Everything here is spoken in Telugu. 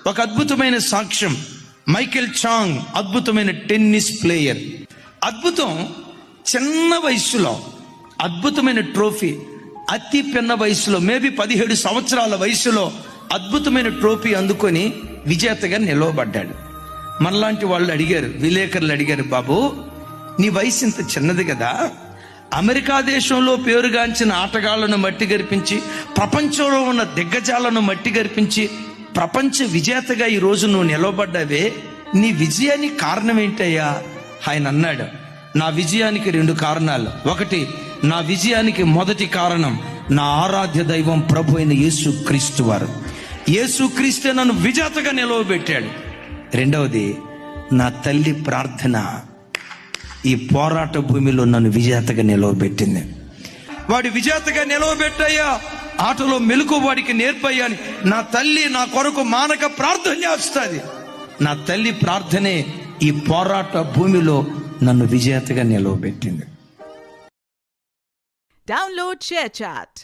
ఒక అద్భుతమైన సాక్ష్యం. మైకేల్ చాంగ్ అద్భుతమైన టెన్నిస్ ప్లేయర్. అద్భుతం. చిన్న వయసులో అద్భుతమైన ట్రోఫీ, అతి పిన్న వయసులో మేబీ 17 సంవత్సరాల వయసులో అద్భుతమైన ట్రోఫీ అందుకొని విజేతగా నిలవబడ్డాడు. మనలాంటి వాళ్ళు అడిగారు, విలేకరులు అడిగారు, బాబు నీ వయసు ఇంత చిన్నది కదా, అమెరికా దేశంలో పేరుగాంచిన ఆటగాళ్లను మట్టి గరిపించి, ప్రపంచంలో ఉన్న దిగ్గజాలను మట్టి గరిపించి ప్రపంచ విజేతగా ఈ రోజు నువ్వు నిలవబడ్డావే, నీ విజయానికి కారణం ఏంటయ్యా? ఆయన అన్నాడు, నా విజయానికి 2 కారణాలు. ఒకటి, నా విజయానికి మొదటి కారణం నా ఆరాధ్య దైవం ప్రభు అయిన యేసు క్రీస్తు వారు. యేసు క్రీస్తే నన్ను విజేతగా నిలవబెట్టాడు. రెండవది, నా తల్లి ప్రార్థన ఈ పోరాట భూమిలో నన్ను విజేతగా నిలవబెట్టింది. వాడి విజేతగా నిలవబెట్టయ్యా, ఆటలో మెలకు వాడికి నేర్పయ్యాని నా తల్లి నా కొరకు మానక ప్రార్థన చేస్తుంది. నా తల్లి ప్రార్థనే ఈ పోరాట భూమిలో నన్ను విజేతగా నిలవబెట్టింది. Download ShareChat.